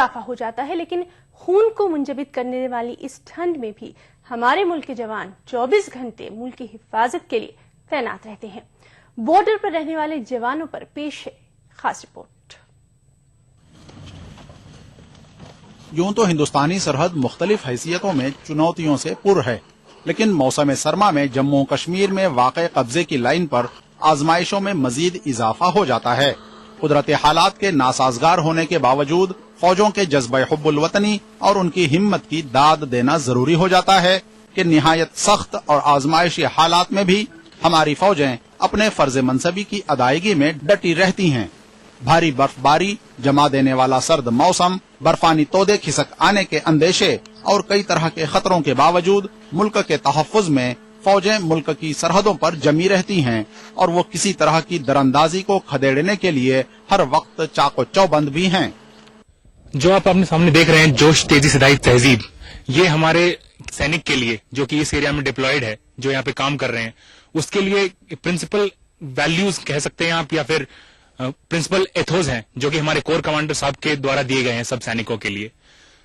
इजाफा हो जाता है, लेकिन खून को मुंजबित करने वाली इस ठंड में भी हमारे मुल्क के जवान 24 घंटे मुल्क की हिफाजत के लिए तैनात रहते हैं। बॉर्डर पर रहने वाले जवानों पर पेश है खास रिपोर्ट। यूं तो हिंदुस्तानी सरहद मुख्तलिफ हैसियतों में चुनौतियों से पुर है, लेकिन मौसम सरमा में जम्मू कश्मीर में वाक़े कब्जे की लाइन पर आजमाइशों में मजीद इजाफा हो जाता है। कुदरती हालात के नासाजगार होने के बावजूद फौजों के जज्बे हुब्बुल वतनी और उनकी हिम्मत की दाद देना जरूरी हो जाता है कि निहायत सख्त और आजमाइशी हालात में भी हमारी फौजें अपने फर्ज मनसबी की अदायगी में डटी रहती हैं। भारी बर्फबारी, जमा देने वाला सर्द मौसम, बर्फानी तोदे खिसक आने के अंदेशे और कई तरह के खतरों के बावजूद मुल्क के तहफ़्फ़ुज़ में फौजें मुल्क की सरहदों पर जमी रहती हैं और वो किसी तरह की दरअंदाजी को खदेड़ने के लिए हर वक्त चाको चौबंद भी हैं। जो आप अपने सामने देख रहे हैं, जोश, तेजी, सदाई, तहजीब, ये हमारे सैनिक के लिए जो कि इस एरिया में डिप्लॉयड है, जो यहाँ पे काम कर रहे हैं, उसके लिए प्रिंसिपल वैल्यूज कह सकते हैं आप, या फिर प्रिंसिपल एथोस हैं जो कि हमारे कोर कमांडर साहब के द्वारा दिए गए हैं सब सैनिकों के लिए।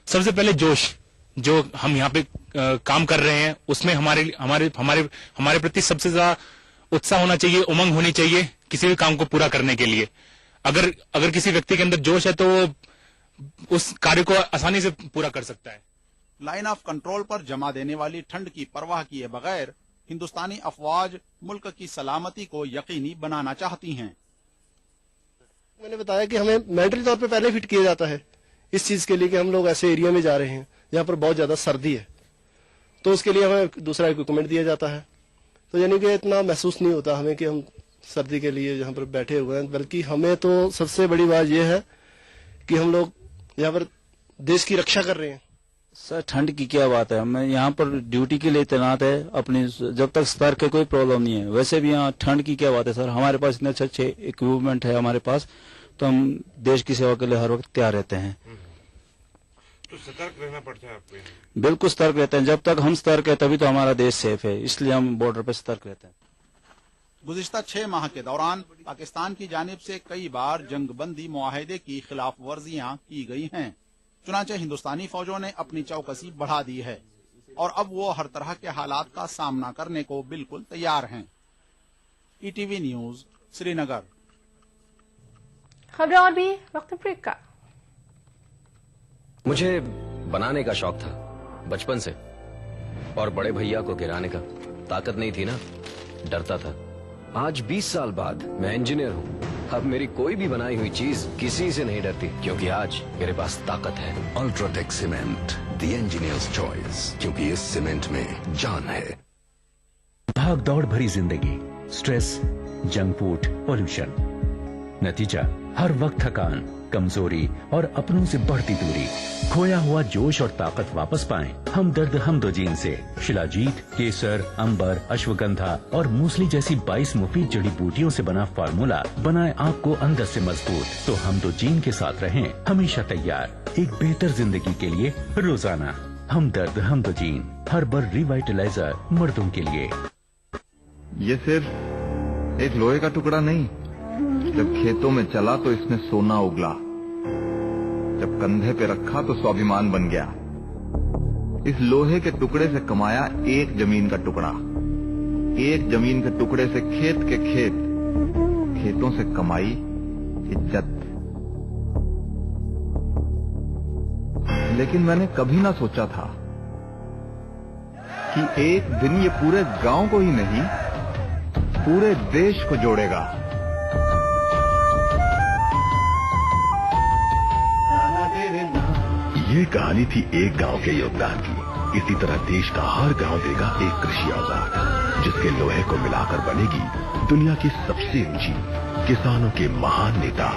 सबसे पहले जोश, जो हम यहाँ पे काम कर रहे हैं, उसमें हमारे प्रति सबसे ज्यादा उत्साह होना चाहिए, उमंग होनी चाहिए किसी भी काम को पूरा करने के लिए। अगर किसी व्यक्ति के अंदर जोश है तो वो उस कार्य को आसानी से पूरा कर सकता है। लाइन ऑफ कंट्रोल पर जमा देने वाली ठंड की परवाह किए बगैर हिंदुस्तानी अफवाज मुल्क की सलामती को यकीनी बनाना चाहती हैं। मैंने बताया कि हमें मेंटली तौर पे पहले फिट किया जाता है इस चीज के लिए कि हम लोग ऐसे एरिया में जा रहे हैं जहाँ पर बहुत ज्यादा सर्दी है, तो उसके लिए हमें दूसरा इक्विपमेंट दिया जाता है। तो यानी कि इतना महसूस नहीं होता हमें कि हम सर्दी के लिए यहाँ पर बैठे हुए हैं, बल्कि हमें तो सबसे बड़ी बात यह है कि हम लोग यहाँ पर देश की रक्षा कर रहे हैं। सर, ठंड की क्या बात है, हमें यहाँ पर ड्यूटी के लिए तैनात है अपनी, जब तक स्तर के कोई प्रॉब्लम नहीं है। वैसे भी यहाँ ठंड की क्या बात है सर, हमारे पास इतने अच्छे इक्विपमेंट है हमारे पास, तो हम देश की सेवा के लिए हर वक्त तैयार रहते हैं। तो सतर्क रहना पड़ता है आपको। बिल्कुल सतर्क रहते हैं, जब तक हम सतर्क है तभी तो हमारा देश सेफ है, इसलिए हम बॉर्डर पर सतर्क रहते हैं। गुज़िश्ता 6 माह के दौरान पाकिस्तान की जानिब से कई बार जंगबंदी मुआहदे की खिलाफ वर्जियां की गई हैं। चुनांचे हिंदुस्तानी फौजों ने अपनी चौकसी बढ़ा दी है और अब वो हर तरह के हालात का सामना करने को बिल्कुल तैयार हैं। ETV news, Srinagar. खबरें और भी वक्त ब्रेक का। मुझे बनाने का शौक था बचपन से, और बड़े भैया को गिराने का। ताकत नहीं थी ना, डरता था। आज 20 साल बाद मैं इंजीनियर हूँ। अब मेरी कोई भी बनाई हुई चीज किसी से नहीं डरती, क्योंकि आज मेरे पास ताकत है। UltraTech cement, the engineers choice, क्योंकि इस सीमेंट में जान है। भाग दौड़ भरी जिंदगी, स्ट्रेस, जंक फूड, पोल्यूशन, नतीजा हर वक्त थकान, कमजोरी और अपनों से बढ़ती दूरी। खोया हुआ जोश और ताकत वापस पाएं हमदर्द हमदोजीन से। शिलाजीत, केसर, अंबर, अश्वगंधा और मूसली जैसी 22 मुफीद जड़ी बूटियों से बना फार्मूला बनाए आपको अंदर से मजबूत। तो हमदोजीन के साथ रहें हमेशा तैयार एक बेहतर जिंदगी के लिए रोजाना। हमदर्द हमदोजीन, हर्बल रिवाइटलाइजर, मर्दों के लिए। ये सिर्फ एक लोहे का टुकड़ा नहीं, जब खेतों में चला तो इसने सोना उगला, जब कंधे पे रखा तो स्वाभिमान बन गया। इस लोहे के टुकड़े से कमाया एक जमीन का टुकड़ा, एक जमीन के टुकड़े से खेत के खेत, खेतों से कमाई इज्जत। लेकिन मैंने कभी ना सोचा था कि एक दिन ये पूरे गांव को ही नहीं, पूरे देश को जोड़ेगा। ये कहानी थी एक गांव के योगदान की। इसी तरह देश का हर गांव देगा एक कृषि औजार, जिसके लोहे को मिलाकर बनेगी दुनिया की सबसे ऊंची, किसानों के महान नेता,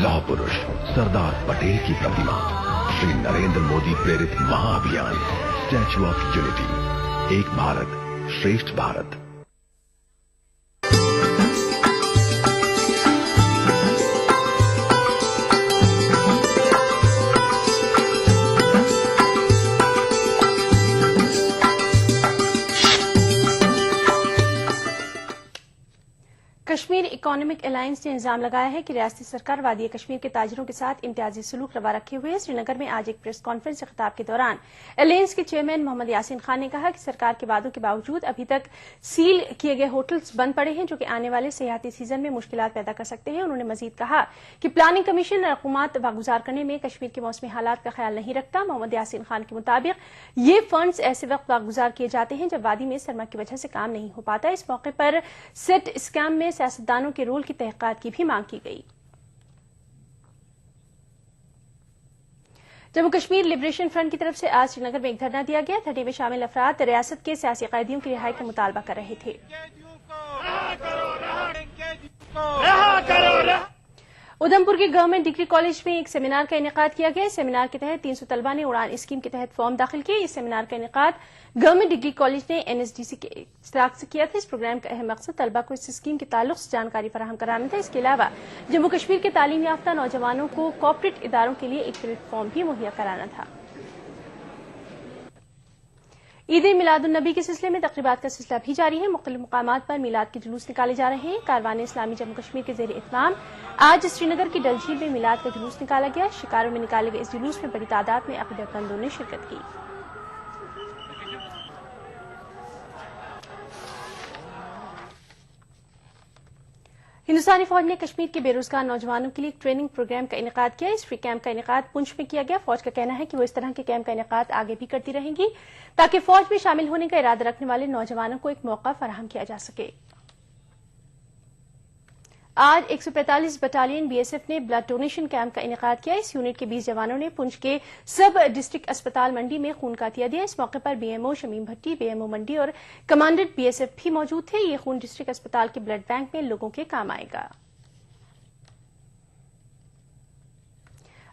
लौह पुरुष सरदार पटेल की प्रतिमा। श्री नरेंद्र मोदी प्रेरित महाअभियान स्टैच्यू ऑफ यूनिटी, एक भारत श्रेष्ठ भारत। कश्मीर कश्मीर इकोनॉमिक अलायंस ने इल्जाम लगाया है कि रियासती सरकार वादी कश्मीर के ताजिरों के साथ इम्तियाजी सलूक रवा रखे हुए है। श्रीनगर में आज एक प्रेस कॉन्फ्रेंस से खिताब के दौरान अलायंस के चेयरमैन मोहम्मद यासीन खान ने कहा कि सरकार के वादों के बावजूद अभी तक सील किए गए होटल्स बंद पड़े हैं, जो कि आने वाले सियाहती सीजन में मुश्किलात पैदा कर सकते हैं। उन्होंने मजीद कहा कि प्लानिंग कमीशन रकूमात वागुजार करने में कश्मीर के मौसमी हालात का ख्याल नहीं रखता। मोहम्मद यासीन खान के मुताबिक ये फंड्स ऐसे वक्त वागुजार किए जाते हैं जब वादी में सरमा की वजह से काम नहीं हो पाता। इस मौके पर सेट स्कैम में सियासतदानों के रोल की तहकीकात की भी मांग की गई। जम्मू कश्मीर लिबरेशन फ्रंट की तरफ से आज श्रीनगर में एक धरना दिया गया। धरने में शामिल अफराद रियासत के सियासी कैदियों की रिहाई का मुतालबा कर रहे थे। उधमपुर के गवर्नमेंट डिग्री कॉलेज में एक सेमिनार का इनेकाद किया गया। इस सेमिनार के तहत 300 तलबा ने उड़ान स्कीम के तहत फॉर्म दाखिल किए। इस सेमिनार का इनेकाद गवर्नमेंट डिग्री कॉलेज ने NSDC के इश्तराक से किया था। इस प्रोग्राम का अहम मकसद तलबा को इस स्कीम के ताल्लुक से जानकारी फराहम कराना था। इसके अलावा जम्मू कश्मीर के तालीम याफ्ता नौजवानों को कॉर्पोरेट इदारों के लिए एक प्लेटफॉर्म भी मुहैया कराना था। ईद मिलादुन्नबी के सिलसिले में तकरीबात का सिलसिला भी जारी है। मुख्तलिफ मुकामात पर मिलाद के जुलूस निकाले जा रहे हैं। कारवान इस्लामी जम्मू कश्मीर के ज़ेर इत्माम आज श्रीनगर की डल झील में मिलाद का जुलूस निकाला गया। शिकारों में निकाले गए इस जुलूस में बड़ी तादाद में अक़ीदतमंदों ने शिरकत की। हिंदुस्तानी फौज ने कश्मीर के बेरोजगार नौजवानों के लिए एक ट्रेनिंग प्रोग्राम का इनेकाद किया। इस फ्री कैंप का इनेकाद पुंछ में किया गया। फौज का कहना है कि वो इस तरह के कैंप का इनेकाद आगे भी करती रहेंगी ताकि फौज में शामिल होने का इरादा रखने वाले नौजवानों को एक मौका फराहम किया जा सके। आज 145 बटालियन BSF ने ब्लड डोनेशन कैंप का इनेकाद किया। इस यूनिट के 20 जवानों ने पुंछ के सब डिस्ट्रिक्ट अस्पताल मंडी में खून का अतिया दिया। इस मौके पर BMO शमीम भट्टी, BMO मंडी और कमांडेंट BSF भी मौजूद थे। ये खून डिस्ट्रिक्ट अस्पताल के ब्लड बैंक में लोगों के काम आएगा।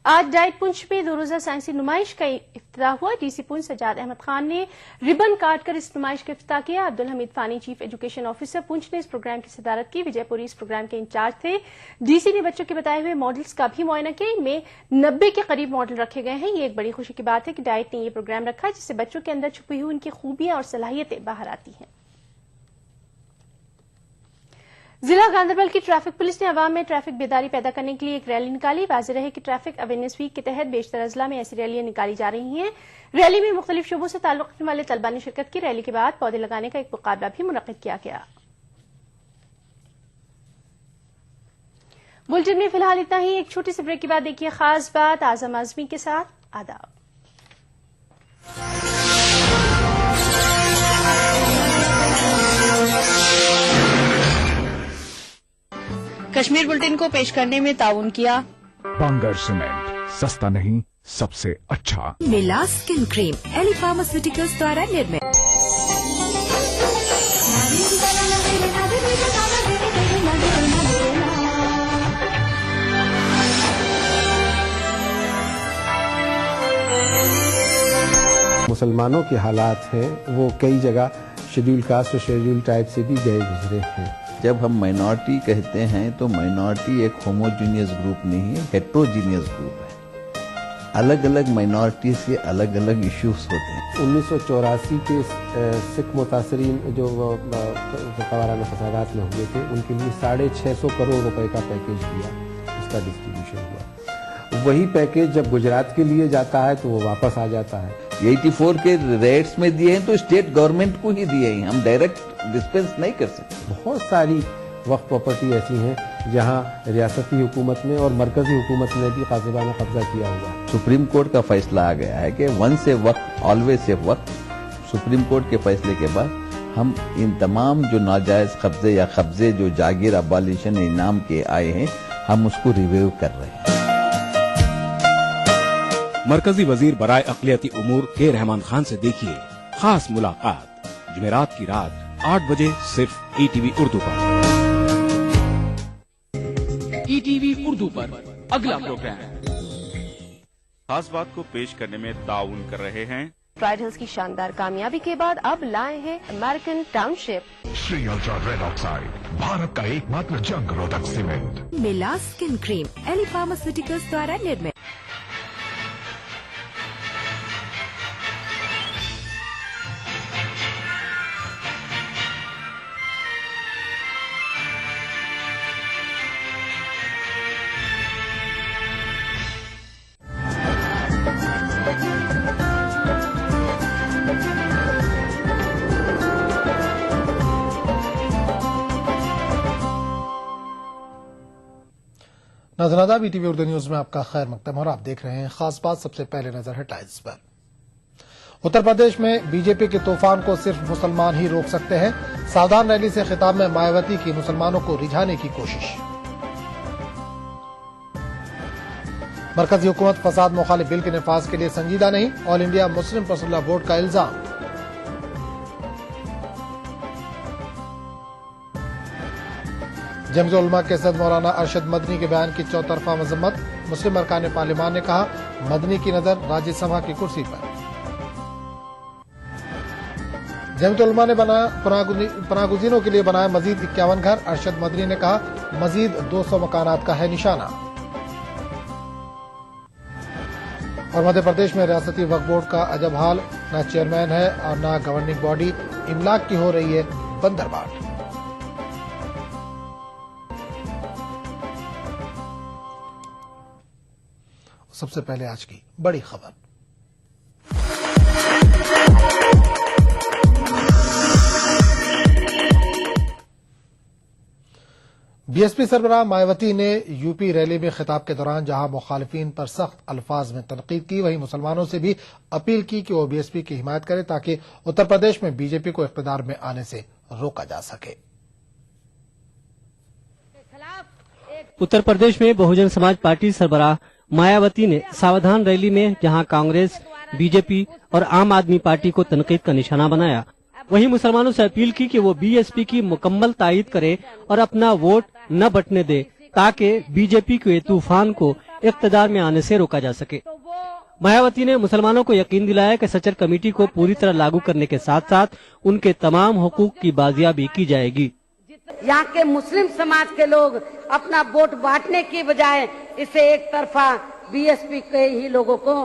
आज डाइट पुंछ में 2 रोजा साइंसी नुमाइश का इफ्तिताह हुआ। DC पुंछ सज्जाद अहमद खान ने रिबन काट कर इस नुमाइश का इफ्तिताह किया। Abdul Hamid Fani chief education officer Poonch ने इस प्रोग्राम की सदारत की। विजयपुरी इस प्रोग्राम के इंचार्ज थे। DC ने बच्चों के बताए हुए मॉडल्स का भी मुआयना किया। इनमें 90 के करीब मॉडल रखे गए हैं। ये एक बड़ी खुशी की बात है कि डाइट ने ये प्रोग्राम रखा जिससे बच्चों के अंदर छुपी हुई उनकी खूबियां और सलाहियतें बाहर आती हैं। जिला गांधरबल की ट्रैफिक पुलिस ने अवाम में ट्रैफिक बेदारी पैदा करने के लिए एक रैली निकाली। वाज़ेह रहे कि ट्रैफिक अवेयरनेस वीक के तहत बेशतर अजला में ऐसी रैलियां निकाली जा रही हैं। रैली में मुख्तलिफ शोबों से ताल्लुक रखने वाले तलबा ने शिरकत की। रैली के बाद पौधे लगाने का एक मुकाबला भी मुनक्किद किया गया। बुलेटिन में फिलहाल इतना ही। एक छोटी सी ब्रेक के बाद देखिए खास बात आजम आजमी के साथ। आदाब। कश्मीर बुलेटिन को पेश करने में ताउन किया बांगर सीमेंट, सस्ता नहीं सबसे अच्छा। मिला स्किन क्रीम एली फार्मास्यूटिकल्स द्वारा निर्मित। मुसलमानों के हालात हैं वो कई जगह शेड्यूल कास्ट और शेड्यूल टाइप से भी गए गुजरे हैं। जब हम माइनॉरिटी कहते हैं तो माइनॉरिटी एक होमोजीनियस ग्रुप नहीं है, हेट्रोजीनियस ग्रुप है। अलग अलग माइनॉरिटी से अलग अलग इश्यूज होते हैं। 1984 के सिख मुतासरीन जो वाराना फसादात में हुए थे उनके लिए 650 करोड़ रुपए का पैकेज दिया, उसका डिस्ट्रीब्यूशन हुआ। वही पैकेज जब गुजरात के लिए जाता है तो वो वापस आ जाता है। 84 के रेट्स में दिए हैं तो स्टेट गवर्नमेंट को ही दिए हैं, हम डायरेक्ट डिस्पेंस नहीं कर सकते। बहुत सारी वक्फ प्रॉपर्टी ऐसी हैं जहां रियासती हुकूमत ने और मरकजी हुकूमत ने भी कासिबाना कब्जा किया हुआ। सुप्रीम कोर्ट का फैसला आ गया है कि वन से वक्त ऑलवेज से वक्त। सुप्रीम कोर्ट के फैसले के बाद हम इन तमाम जो नाजायज कब्जे या कब्जे जो जागीर अबालिशन इनाम के आए हैं हम उसको रिव्यू कर रहे हैं। मरकजी वजीर बराए अक़लियती उमूर के रहमान खान से देखिए खास मुलाकात जुमेरात की रात 8 बजे सिर्फ ETV उर्दू पर। ETV उर्दू पर अगला प्रोग्राम खास बात को पेश करने में ताउन कर रहे हैं। प्राइड हिल्स की शानदार कामयाबी के बाद अब लाए हैं American township. Shri ultra red oxide Bharat का एकमात्र जंग रोधक सीमेंट। मिला स्किन क्रीम एली फार्मास्यूटिकल्स द्वारा निर्मित। नाज़रीन BTV उर्दू न्यूज में आपका खैर मकदम और आप देख रहे हैं खास बात। सबसे पहले नजर हेडलाइंस पर। उत्तर प्रदेश में बीजेपी के तूफान को सिर्फ मुसलमान ही रोक सकते हैं। सावधान रैली से खिताब में मायावती की मुसलमानों को रिझाने की कोशिश। मरकजी हुकूमत फसाद मुखालिफ बिल के नफाज के लिए संजीदा नहीं, all India Muslim personal board का इल्जाम। जमीयत उलमा के सदर मौलाना अरशद मदनी के बयान की चौतरफा मजम्मत। मुस्लिम अरकान पार्लियामान ने कहा, मदनी की नजर राज्यसभा की कुर्सी पर। जमीयत उलमा ने पनाहगुजीरों के लिए बनाया मजीद 51 घर। अरशद मदनी ने कहा, मजीद 200 मकानात का है निशाना। और मध्य प्रदेश में रियासती वक्फ बोर्ड का अजब हाल, न चेयरमैन है और न गवर्निंग बॉडी। इमलाक की हो रही है बंदरबाट। सबसे पहले आज की बड़ी खबर। बीएसपी सरबराह मायावती ने यूपी रैली में खिताब के दौरान जहां मुखालिफिन पर सख्त अल्फाज में तनकीद की, वहीं मुसलमानों से भी अपील की कि वो बीएसपी की हिमायत करें ताकि उत्तर प्रदेश में बीजेपी को इख्तियार में आने से रोका जा सके। उत्तर प्रदेश में बहुजन समाज पार्टी सरबराह मायावती ने सावधान रैली में जहां कांग्रेस, बीजेपी और आम आदमी पार्टी को तनकीद का निशाना बनाया, वहीं मुसलमानों से अपील की कि वो बीएसपी की मुकम्मल तायीद करे और अपना वोट न बंटने दे ताकि बीजेपी के तूफान को इख्तियार में आने से रोका जा सके। मायावती ने मुसलमानों को यकीन दिलाया कि सचर कमेटी को पूरी तरह लागू करने के साथ साथ उनके तमाम हुकूक की बाजियाबी की जाएगी। यहाँ के मुस्लिम समाज के लोग अपना वोट बांटने की बजाय इसे एक तरफा बीएसपी के ही लोगों को,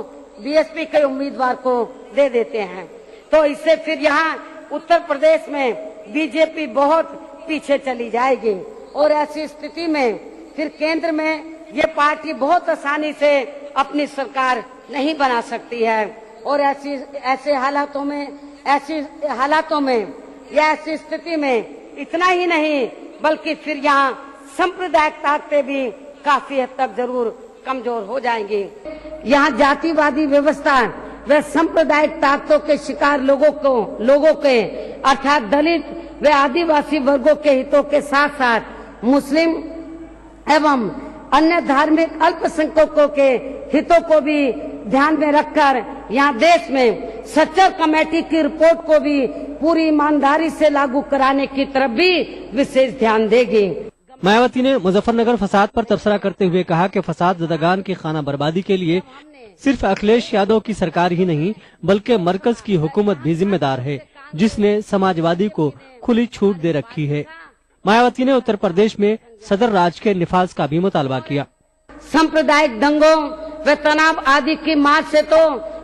बीएसपी के उम्मीदवार को दे देते हैं, तो इससे फिर यहाँ उत्तर प्रदेश में बीजेपी बहुत पीछे चली जाएगी और ऐसी स्थिति में फिर केंद्र में ये पार्टी बहुत आसानी से अपनी सरकार नहीं बना सकती है। और ऐसे हालातों में या ऐसी स्थिति में इतना ही नहीं बल्कि फिर यहाँ सांप्रदायिक ताकतें भी काफी हद तक जरूर कमजोर हो जाएंगी। यहाँ जातिवादी व्यवस्था व सांप्रदायिक ताकतों के शिकार लोगों के अर्थात दलित व आदिवासी वर्गों के हितों के साथ साथ मुस्लिम एवं अन्य धार्मिक अल्पसंख्यकों के हितों को भी ध्यान में रखकर यहाँ देश में सच्चर कमेटी की रिपोर्ट को भी पूरी ईमानदारी से लागू कराने की तरफ भी विशेष ध्यान देगी। मायावती ने मुजफ्फरनगर फसाद पर तबसरा करते हुए कहा कि फसाद ज़दागान की खाना बर्बादी के लिए सिर्फ अखिलेश यादव की सरकार ही नहीं बल्कि मरकज की हुकूमत भी जिम्मेदार है, जिसने समाजवादी को खुली छूट दे रखी है। मायावती ने उत्तर प्रदेश में सदर राज के निफाज का भी मुतालबा किया। सांप्रदायिक दंगों व तनाव आदि की मार से तो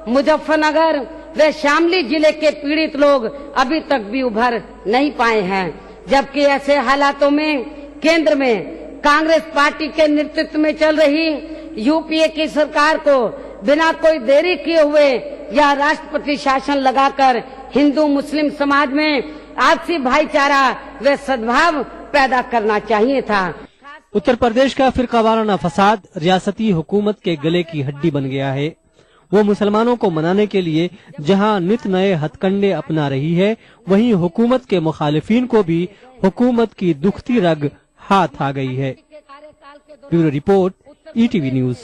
मुजफ्फरनगर व शामली जिले के पीड़ित लोग अभी तक भी उभर नहीं पाए हैं, जबकि ऐसे हालातों में केंद्र में कांग्रेस पार्टी के नेतृत्व में चल रही यूपीए की सरकार को बिना कोई देरी किए हुए या राष्ट्रपति शासन लगाकर हिंदू मुस्लिम समाज में आपसी भाईचारा व सद्भाव पैदा करना चाहिए था। उत्तर प्रदेश का फिरकावाराना फसाद रियासती हुकूमत के गले की हड्डी बन गया है। वो मुसलमानों को मनाने के लिए जहां नित नए हथकंडे अपना रही है, वहीं हुकूमत के मुखालिफिन को भी हुकूमत की दुखती रग हाथ आ गई है। Bureau report, ETV news.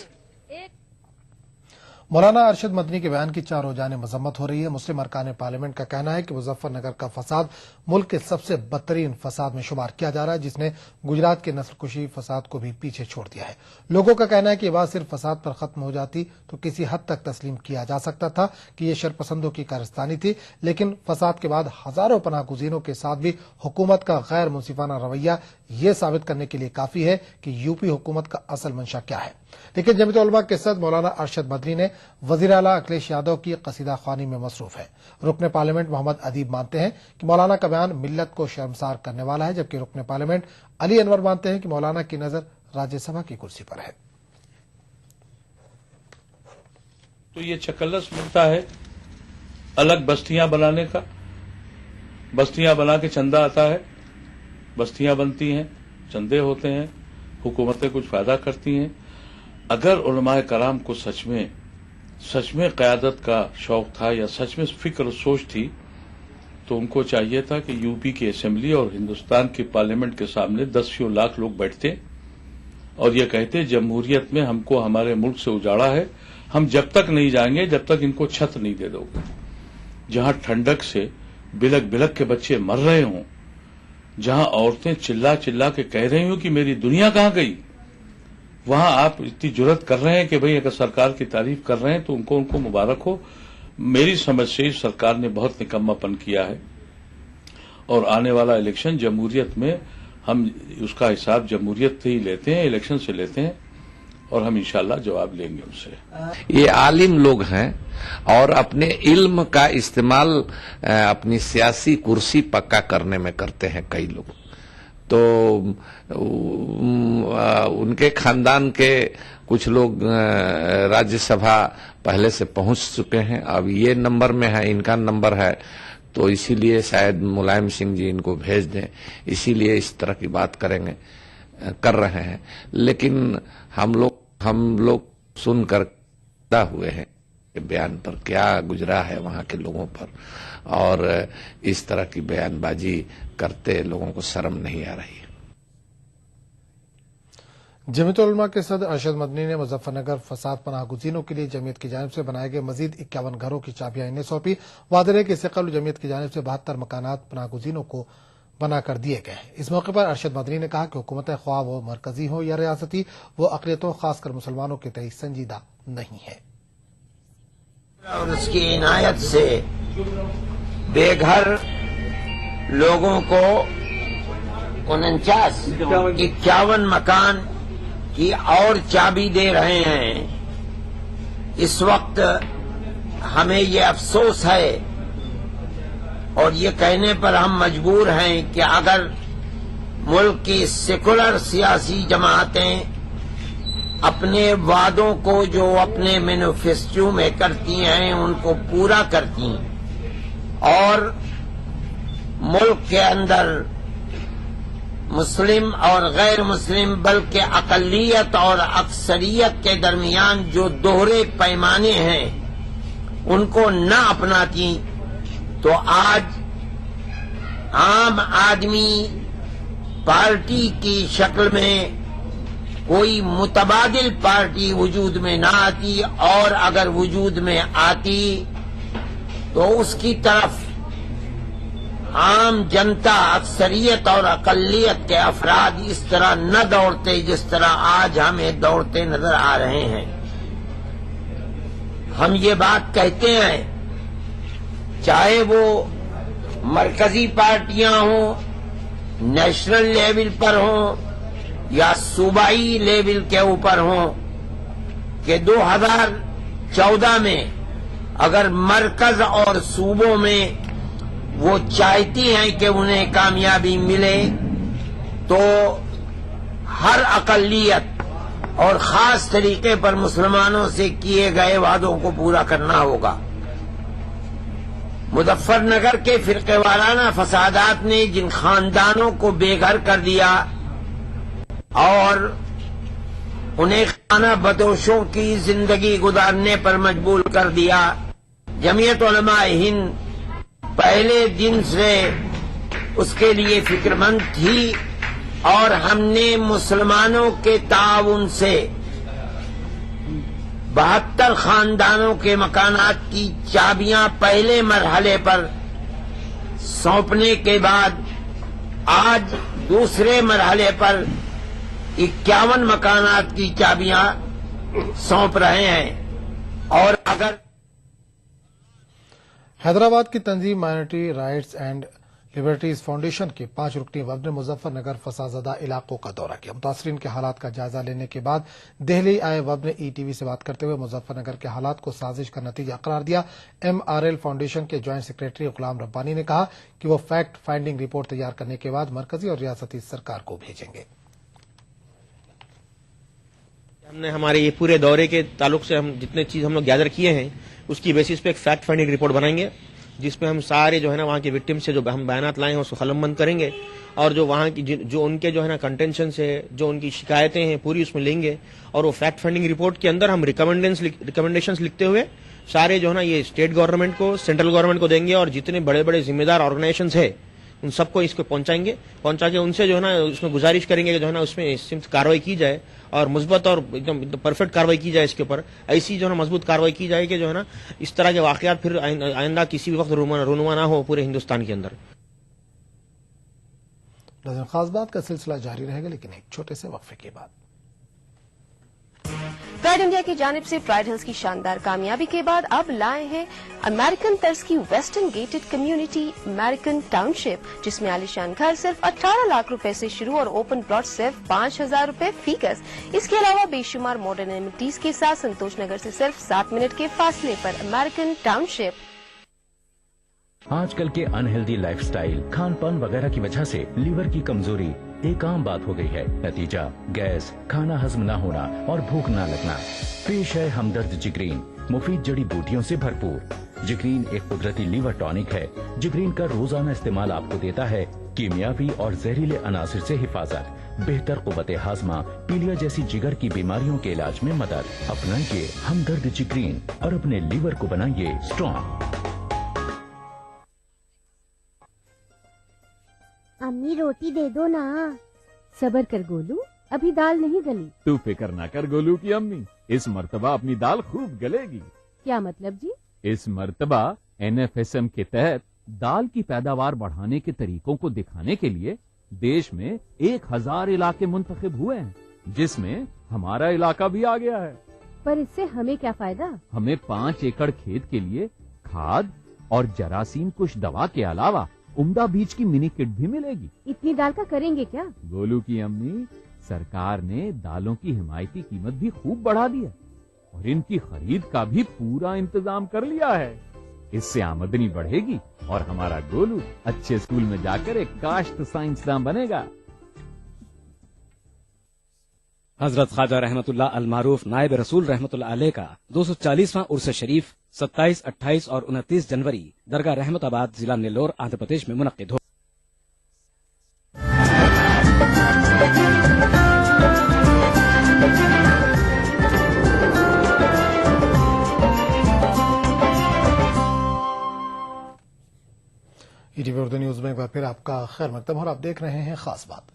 मौलाना अरशद मदनी के बयान की चारों जाने मजम्मत हो रही है। मुस्लिम अरकान पार्लियामेंट का कहना है कि मुजफ्फरनगर का फसाद मुल्क के सबसे बदतरीन फसाद में शुमार किया जा रहा है, जिसने गुजरात के नस्लकुशी फसाद को भी पीछे छोड़ दिया है। लोगों का कहना है कि ये बात सिर्फ फसाद पर खत्म हो जाती तो किसी हद तक तस्लीम किया जा सकता था कि ये शरपसंदों की कारस्तानी थी, लेकिन फसाद के बाद हजारों पनाहगुजीरों के साथ भी हुकूमत का गैर मुंसिफाना रवैया ये साबित करने के लिए काफी है कि यूपी हुकूमत का असल मंशा क्या है। लेकिन जमीयत उलमा के सदर मौलाना अरशद मदनी ने वजीर आला अखिलेश यादव की कसीदा ख्वानी में मसरूफ है। रुकन पार्लियामेंट मोहम्मद अदीब मानते हैं कि मौलाना का बयान मिल्लत को शर्मसार करने वाला है, जबकि रुकन पार्लियामेंट अली अनवर मानते हैं कि मौलाना की नजर राज्यसभा की कुर्सी पर है। तो ये चकल्लस मिलता है अलग बस्तियां बनाने का, बस्तियां बना के चंदा आता है, बस्तियां बनती हैं, चंदे होते हैं, हुकूमतें कुछ फायदा करती हैं, अगर उलमाए कराम को सच में क़यादत का शौक था या सच में फिक्र और सोच थी, तो उनको चाहिए था कि यूपी की असेंबली और हिंदुस्तान की पार्लियामेंट के सामने 10 लाख लोग बैठते और ये कहते जमहूरियत में हमको हमारे मुल्क से उजाड़ा है, हम जब तक नहीं जाएंगे जब तक इनको छत नहीं दे दोगे। जहां ठंडक से बिलक बिलक के बच्चे मर रहे हों, जहां औरतें चिल्ला चिल्ला के कह रही हो कि मेरी दुनिया कहां गई, वहां आप इतनी जुर्रत कर रहे हैं कि भाई अगर सरकार की तारीफ कर रहे हैं तो उनको मुबारक हो। मेरी समझ से इस सरकार ने बहुत निकम्मापन किया है और आने वाला इलेक्शन जमहूरियत में हम उसका हिसाब जमहूरियत से ही लेते हैं, इलेक्शन से लेते हैं और हम इंशाल्लाह जवाब लेंगे उनसे। ये आलिम लोग हैं और अपने इल्म का इस्तेमाल अपनी सियासी कुर्सी पक्का करने में करते हैं कई लोग। तो उनके खानदान के कुछ लोग राज्यसभा पहले से पहुंच चुके हैं, अब ये नंबर में है, इनका नंबर है, तो इसीलिए शायद मुलायम सिंह जी इनको भेज दें, इसीलिए इस तरह की बात कर रहे हैं। लेकिन हम लोग सुनकर हुए हैं बयान पर क्या गुजरा है वहां के लोगों पर, और इस तरह की बयानबाजी करते लोगों को शर्म नहीं आ रही है। जमीयतुल उलमा के सदर अरशद मदनी ने मुजफ्फरनगर फसाद पनाह गुज़ीनों के लिए जमीयत की जानिब से बनाए गए मजीद 51 घरों की चाबियां इन्हें सौंपी। वादे है कि इससे कबल जमीयत की जानिब से 72 मकानात पनाह गुज़ीनों को बनाकर दिए गए हैं। इस मौके पर अरशद मदनी ने कहा कि हुकूमतें ख्वाह वो मरकजी हो या रियासती, वो अक़लियतों खासकर मुसलमानों के तय संजीदा नहीं है और उसकी इनायत से बेघर लोगों को 51 मकान की और चाबी दे रहे हैं। इस वक्त हमें ये अफसोस है और ये कहने पर हम मजबूर हैं कि अगर मुल्क की सेकुलर सियासी जमातें अपने वादों को जो अपने मैनिफेस्टो में करती हैं उनको पूरा करती और मुल्क के अंदर मुस्लिम और गैर मुस्लिम बल्कि अक़लियत और अक्सरियत के दरमियान जो दोहरे पैमाने हैं उनको न अपनाती, तो आज आम आदमी पार्टी की शक्ल में कोई मुतबादिल पार्टी वजूद में न आती, और अगर वजूद में आती तो उसकी तरफ आम जनता अक्सरियत और अक़लियत के अफराद इस तरह न दौड़ते जिस तरह आज हमें दौड़ते नजर आ रहे हैं। हम ये बात कहते हैं, चाहे वो मरकजी पार्टियां हों, नेशनल लेवल पर हों या सूबाई लेवल के ऊपर हों, कि 2014 में अगर मरकज और सूबों में वो चाहती हैं कि उन्हें कामयाबी मिले तो हर अक़लियत और खास तरीके पर मुसलमानों से किए गए वादों को पूरा करना होगा। मुजफ्फरनगर के फिरक़ेवाराना फसादात ने जिन खानदानों को बेघर कर दिया और उन्हें खाना बदोशों की जिंदगी गुजारने पर मजबूर कर दिया, जमीयत उलमा हिंद पहले दिन से उसके लिए फिक्रमंद थी और हमने मुसलमानों के ताउन से 72 खानदानों के मकानात की चाबियां पहले मरहले पर सौंपने के बाद आज दूसरे मरहले पर 51 मकानात की चाबियां सौंप रहे हैं। और अगर हैदराबाद की तंजीम minority rights and liberties foundation के 5 रुकनी वफद ने मुजफ्फरनगर फसादज़दा इलाकों का दौरा किया। मुतासरीन के हालात का जायजा लेने के बाद दिल्ली आए वफद ने ईटीवी से बात करते हुए मुजफ्फरनगर के हालात को साजिश का नतीजा करार दिया। MRL फाउंडेशन के ज्वाइंट सेक्रेटरी गुलाम रब्बानी ने कहा कि वो फैक्ट फाइंडिंग रिपोर्ट तैयार करने के बाद मरकजी और रियासती सरकार को भेजेंगे। हमने हमारे ये पूरे दौरे के ताल्लुक से हम जितने चीज हम लोग गैदर किए हैं उसकी बेसिस पे एक फैक्ट फाइंडिंग रिपोर्ट बनाएंगे जिसपे हम सारे जो है ना वहाँ के विक्टिम से जो हम बयानात लाए हैं उसको कलमबंद करेंगे اور جو وہاں کی جو ان کے جو ہے نا کنٹینشنس ہے, جو ان کی شکایتیں ہیں, پوری اس میں لیں گے. اور وہ فیکٹ فائنڈنگ رپورٹ کے اندر ہم ریکمنڈیشنس لکھتے ہوئے سارے جو ہے نا یہ اسٹیٹ گورنمنٹ کو, سینٹرل گورنمنٹ کو دیں گے, اور جتنے بڑے بڑے ذمہ دار آرگنائزیشنز ہیں ان سب کو اس کو پہنچائیں گے. پہنچا کے ان سے جو ہے نا اس میں گزارش کریں گے کہ جو ہے نا اس میں کاروائی کی جائے, اور مثبت اور ایک دم پرفیکٹ کاروائی کی جائے اس کے اوپر. ایسی جو ہے نا مضبوط کاروائی کی جائے کہ جو ہے نا اس طرح کے واقعات پھر آئندہ کسی بھی وقت رونما نہ ہو پورے ہندوستان کے اندر. ناظرین, خاص بات کا سلسلہ جاری رہے گا, لیکن ایک چھوٹے سے وقفے کے بعد. پرائڈ انڈیا کی جانب سے پرائڈ ہلز کی شاندار کامیابی کے بعد اب لائے ہیں امریکن طرز کی western gated community American township, جس میں عالیشان گھر صرف 18 لاکھ روپے سے شروع اور اوپن پلاٹ صرف 5,000 روپے فی گز. اس کے علاوہ بے شمار ماڈرن ایمنٹیز کے ساتھ سنتوش نگر سے صرف 7 منٹ کے فاصلے پر امریکن ٹاؤن شپ. آج کل کے انہیلدی لائف سٹائل, کھان پان وغیرہ کی وجہ سے لیور کی کمزوری ایک عام بات ہو گئی ہے. نتیجہ گیس, کھانا ہضم نہ ہونا اور بھوک نہ لگنا. پیش ہے ہمدرد جگرین, مفید جڑی بوٹیوں سے بھرپور. جگرین ایک قدرتی لیور ٹانک ہے. جگرین کا روزانہ استعمال آپ کو دیتا ہے کیمیاوی اور زہریلے عناصر سے حفاظت, بہتر قوت ہاضمہ, پیلیا جیسی جگر کی بیماریوں کے علاج میں مدد. اپنائیے ہمدرد جگرین اور اپنے لیور کو بنائیے اسٹرانگ. امی روٹی دے دو نا. صبر کر گولو, ابھی دال نہیں گلی. تو فکر نہ کر گولو کی امی, اس مرتبہ اپنی دال خوب گلے گی. کیا مطلب جی؟ اس مرتبہ NFSM کے تحت دال کی پیداوار بڑھانے کے طریقوں کو دکھانے کے لیے دیش میں 1000 علاقے منتخب ہوئے ہیں, جس میں ہمارا علاقہ بھی آ گیا ہے. پر اس سے ہمیں کیا فائدہ؟ ہمیں 5 ایکڑ کھیت کے لیے کھاد اور جراثیم کش دوا کے علاوہ عمدہ بیج کی منی کٹ بھی ملے گی. اتنی دال کا کریں گے کیا؟ گولو کی امی, سرکار نے دالوں کی حمایتی قیمت بھی خوب بڑھا دی ہے اور ان کی خرید کا بھی پورا انتظام کر لیا ہے. اس سے آمدنی بڑھے گی اور ہمارا گولو اچھے اسکول میں جا کر ایک کاشت سائنسداں بنے گا. حضرت خواجہ رحمت اللہ المعروف نائب رسول رحمت اللہ علیہ کا 240واں عرس شریف 27, 28 اور 29 جنوری درگاہ رحمت آباد, ضلع نیلور, آندھرا پردیش میں منعقد ہو. ETV اردو نیوز میں ایک بار پھر آپ کا خیر مقدم, اور آپ دیکھ رہے ہیں خاص بات.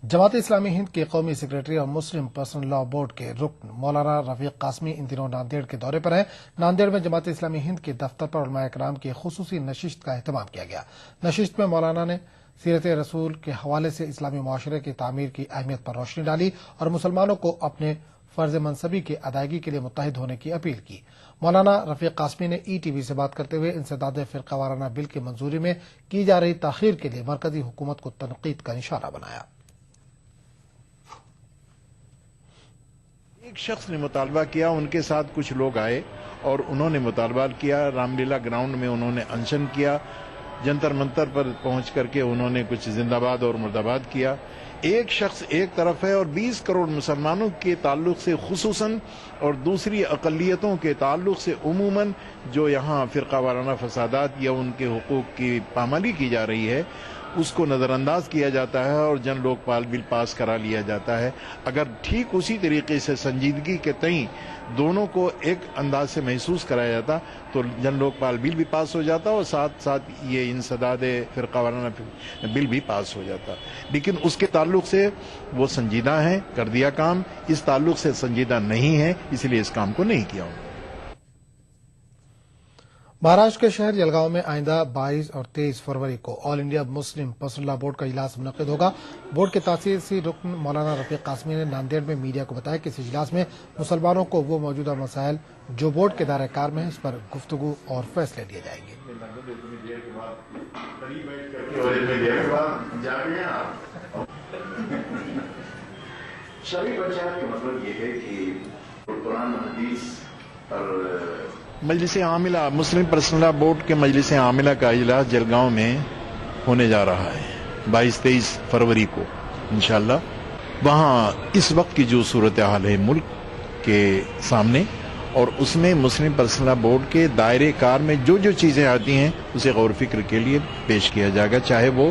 جماعت اسلامی ہند کے قومی سیکریٹری اور مسلم پرسنل لا بورڈ کے رکن مولانا رفیق قاسمی ان دنوں ناندیڑ کے دورے پر ہیں. ناندیڑ میں جماعت اسلامی ہند کے دفتر پر علماء کرام کی خصوصی نشست کا اہتمام کیا گیا. نشست میں مولانا نے سیرت رسول کے حوالے سے اسلامی معاشرے کی تعمیر کی اہمیت پر روشنی ڈالی اور مسلمانوں کو اپنے فرض منصبی کی ادائیگی کے لیے متحد ہونے کی اپیل کی. مولانا رفیق قاسمی نے ETV سے بات کرتے ہوئے انسداد فرقہ وارانہ بل کی منظوری میں کی جا رہی تاخیر کے لیے مرکزی حکومت کو تنقید کا نشانہ بنایا. ایک شخص نے مطالبہ کیا, ان کے ساتھ کچھ لوگ آئے اور انہوں نے مطالبہ کیا. رام لیلا گراؤنڈ میں انہوں نے انشن کیا, جنتر منتر پر پہنچ کر کے انہوں نے کچھ زندہ باد اور مرد آباد کیا. ایک شخص ایک طرف ہے اور 20 کروڑ مسلمانوں کے تعلق سے خصوصاً اور دوسری اقلیتوں کے تعلق سے عموماً جو یہاں فرقہ وارانہ فسادات یا ان کے حقوق کی پامالی کی جا رہی ہے اس کو نظر انداز کیا جاتا ہے اور جن لوک پال بل پاس کرا لیا جاتا ہے. اگر ٹھیک اسی طریقے سے سنجیدگی کے تئیں دونوں کو ایک انداز سے محسوس کرایا جاتا تو جن لوک پال بل بھی پاس ہو جاتا اور ساتھ ساتھ یہ انسداد فرقہ وارانہ بل بھی پاس ہو جاتا. لیکن اس کے تعلق سے وہ سنجیدہ ہیں, کر دیا کام. اس تعلق سے سنجیدہ نہیں ہے, اس لیے اس کام کو نہیں کیا. مہاراشٹر کے شہر جلگاؤں میں آئندہ 22 اور 23 فروری کو آل انڈیا مسلم پرسنل لا بورڈ کا اجلاس منعقد ہوگا. بورڈ کے تاسیسی رکن مولانا رفیق قاسمی نے ناندیڑ میں میڈیا کو بتایا کہ اس اجلاس میں مسلمانوں کو وہ موجودہ مسائل جو بورڈ کے دائرہ کار میں ہیں اس پر گفتگو اور فیصلے لیے جائیں گے. مجلس عاملہ مسلم پرسنل لا بورڈ کے مجلس عاملہ کا اجلاس جلگاؤں میں ہونے جا رہا ہے 22-23 فروری کو انشاءاللہ. وہاں اس وقت کی جو صورتحال ہے ملک کے سامنے اور اس میں مسلم پرسنل لا بورڈ کے دائرے کار میں جو جو چیزیں آتی ہیں اسے غور فکر کے لیے پیش کیا جائے گا, چاہے وہ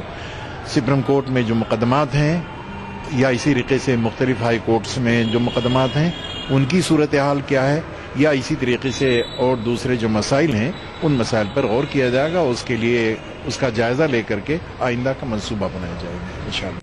सुप्रीम कोर्ट में जो मुकदमात हैं या इसी तरीके से मुख्तलिफ हाई कोर्ट्स में जो मुकदमात हैं उनकी सूरत हाल क्या है, या इसी तरीके से और दूसरे जो मसाइल हैं उन मसाइल पर गौर किया जाएगा। उसके लिए उसका जायजा लेकर के आइंदा का मंसूबा बनाया जाएगा इंशाअल्लाह।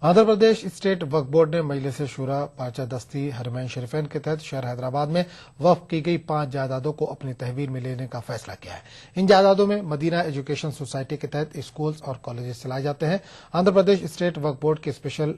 आंध्र प्रदेश स्टेट वक्फ बोर्ड ने मजलिस शूरा पाचा दस्ती हरमैन शरीफैन के तहत शहर हैदराबाद में वक्फ की गई 5 जायदादों को अपनी तहवील में लेने का फैसला किया है। इन जायदादों में मदीना एजुकेशन सोसाइटी के तहत स्कूल्स और कॉलेजेस चलाए जाते हैं। आंध्र प्रदेश स्टेट वक्फ बोर्ड के स्पेशल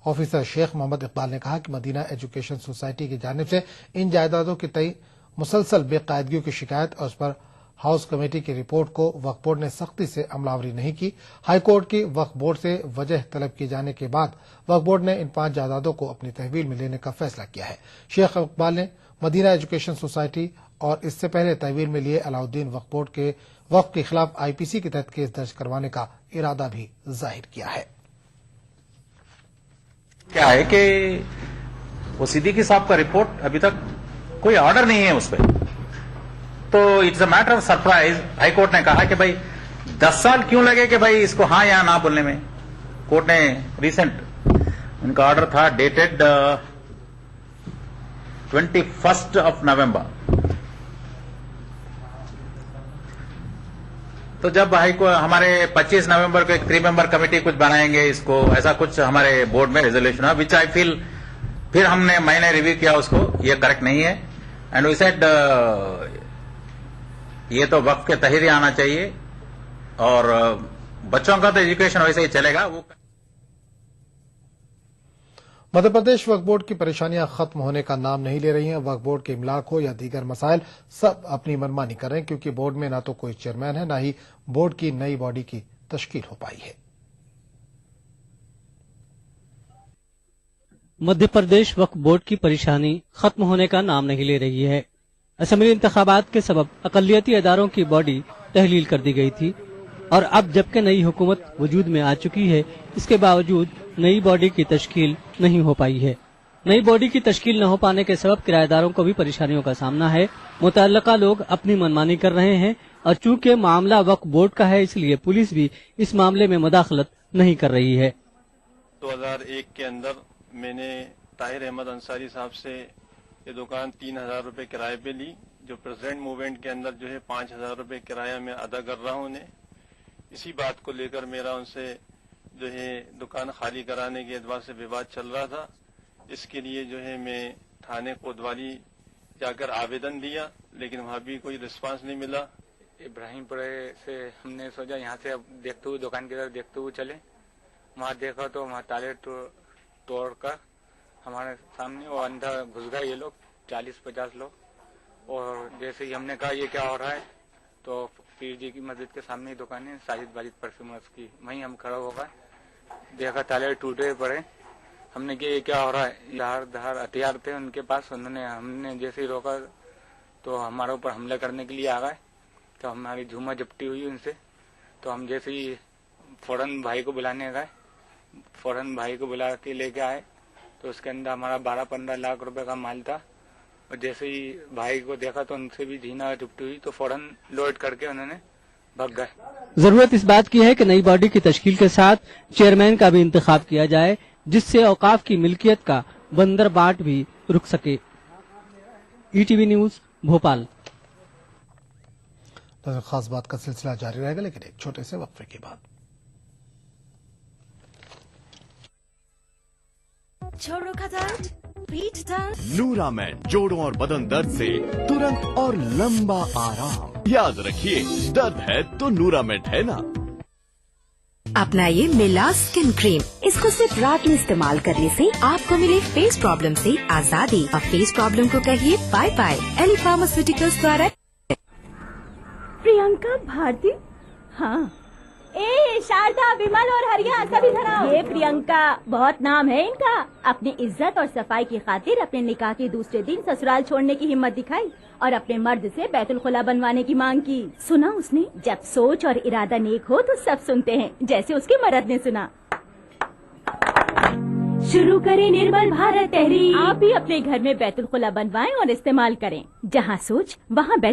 ऑफिसर शेख मोहम्मद इकबाल ने कहा कि मदीना एजुकेशन सोसाइटी की जानिब से इन जायदादों के तय मुसलसल बेकायदगियों की शिकायत और उस पर हाउस कमेटी की रिपोर्ट को वक्फ बोर्ड ने सख्ती से अमलावरी नहीं की। हाईकोर्ट की वक्फ बोर्ड से वजह तलब किए जाने के बाद वक्फ बोर्ड ने इन 5 जायदादों को अपनी तहवील में लेने का फैसला किया है। शेख इकबाल ने मदीना एजुकेशन सोसाइटी और इससे पहले तहवील में लिए अलाउद्दीन वक्फ बोर्ड के वक्फ के खिलाफ आईपीसी के तहत केस दर्ज करवाने का इरादा भी जाहिर किया है। क्या है कि वो सिद्दीकी साहब का रिपोर्ट अभी तक कोई ऑर्डर नहीं है उस पर, तो it's a matter of surprise. High court ने कहा कि भाई 10 साल क्यों लगे कि भाई इसको हाँ या ना बोलने में। कोर्ट ने रिसेंट उनका ऑर्डर था डेटेड 21 नवंबर। तो जब हमारे 25 नवंबर को एक 3 मेंबर कमेटी कुछ बनाएंगे इसको, ऐसा कुछ हमारे बोर्ड में रेजोल्यूशन है, विच आई फील फिर मैंने रिव्यू किया उसको, ये करेक्ट नहीं है। एंड वी सेड ये तो वक्त के तहत ही आना चाहिए और बच्चों का तो एजुकेशन वैसे ही चलेगा। वो मध्य प्रदेश वक्फ बोर्ड की परेशानियां खत्म होने का नाम नहीं ले रही हैं। वक्फ बोर्ड के इमलाक हो या दीगर मसाइल सब अपनी मनमानी कर रहे हैं, क्योंकि बोर्ड में न तो कोई चेयरमैन है, न ही बोर्ड की नई बॉडी की तश्कील हो पाई है। मध्य प्रदेश वक्फ बोर्ड की परेशानी खत्म होने का नाम नहीं ले रही है। असेंबली इंतखाबात के सबब अकलियती इदारों की बॉडी तहलील कर दी गई थी और अब जबकि नई हुकूमत वजूद में आ चुकी है, इसके बावजूद नई बॉडी की तश्कील नहीं हो पाई है। नई बॉडी की तश्कील न हो पाने के सबब किराएदारों को भी परेशानियों का सामना है। मुतल्लका लोग अपनी मनमानी कर रहे हैं और चूंकि मामला वक्फ बोर्ड का है, इसलिए पुलिस भी इस मामले में मुदाखलत नहीं कर रही है। 2001 के अंदर मैंने ताहिर अहमद अंसारी साहब से ये दुकान 3000 रुपए किराए पे ली, जो प्रेजेंट मूवमेंट के अंदर जो है 5000 रुपए किराया मैं अदा कर रहा हूँ उन्हें। इसी बात को लेकर मेरा उनसे जो है दुकान खाली कराने के एतबार से विवाद चल रहा था। इसके लिए जो है मैं थाने कोतवाली जाकर आवेदन दिया, लेकिन वहाँ भी कोई रिस्पांस नहीं मिला। इब्राहिमपुरे से हमने सोचा यहाँ से अब देखते हुए दुकान की तरफ देखते हुए चले, वहाँ देखा तो वहाँ ताले तोड़कर हमारे सामने वो अंदर घुस गए ये लोग 40-50 लोग। और जैसे ही हमने कहा ये क्या हो रहा है, तो पीर जी की मस्जिद के सामने ही दुकान है साजिद बाजिद परफ्यूमर्स की, वहीं हम खड़ा हो गए, देखा ताले टूटे पड़े। हमने कहा ये क्या हो रहा है, धार हथियार थे उनके पास। हमने जैसे ही रोका तो हमारे ऊपर हमला करने के लिए आ गए, तो हमारी झूमा झपटी हुई उनसे। तो हम जैसे ही फौरन भाई को बुलाने गए, फौरन भाई को बुला के लेके आए, तो उसके अंदर हमारा 12-15 लाख रुपए का माल था। और जैसे ही भाई को देखा तो उनसे भी झीना झपटी हुई, तो फौरन लोड करके उन्होंने भाग गए। जरूरत इस बात की है कि नई बॉडी की तश्कील के साथ चेयरमैन का भी इंतखाब किया जाए, जिससे औकाफ की मिल्कियत का बंदर बाट भी रुक सके। ETV news Bhopal. खास बात का सिलसिला जारी रहेगा, लेकिन एक छोटे से वक्फे के बाद। छोड़ो खतर, पीठ दर्द। नूरामेड जोड़ों और बदन दर्द से तुरंत और लंबा आराम। याद रखिए, दर्द है तो नूरामेड है ना। अपनाइए मिला स्किन क्रीम। इसको सिर्फ रात में इस्तेमाल करने से आपको मिले फेस प्रॉब्लम से आजादी। अब फेस प्रॉब्लम को कहिए बाय बाय। एली फार्मास्यूटिकल्स द्वारा। प्रियंका भारती, हाँ, ए शारदा, विमल और हरिया सभी धराओ। ये प्रियंका, बहुत नाम है इनका। अपनी इज्जत और सफाई की खातिर अपने निकाह के दूसरे दिन ससुराल छोड़ने की हिम्मत दिखाई और अपने मर्द से बैतुल खुला बनवाने की मांग की। सुना उसने, जब सोच और इरादा नेक हो तो सब सुनते हैं, जैसे उसके मर्द ने सुना। शुरू करें निर्मल भारत तहरीक। आप भी अपने घर में बैतुल खुला बनवाएं और इस्तेमाल करें। जहाँ सोच वहाँ बैतुल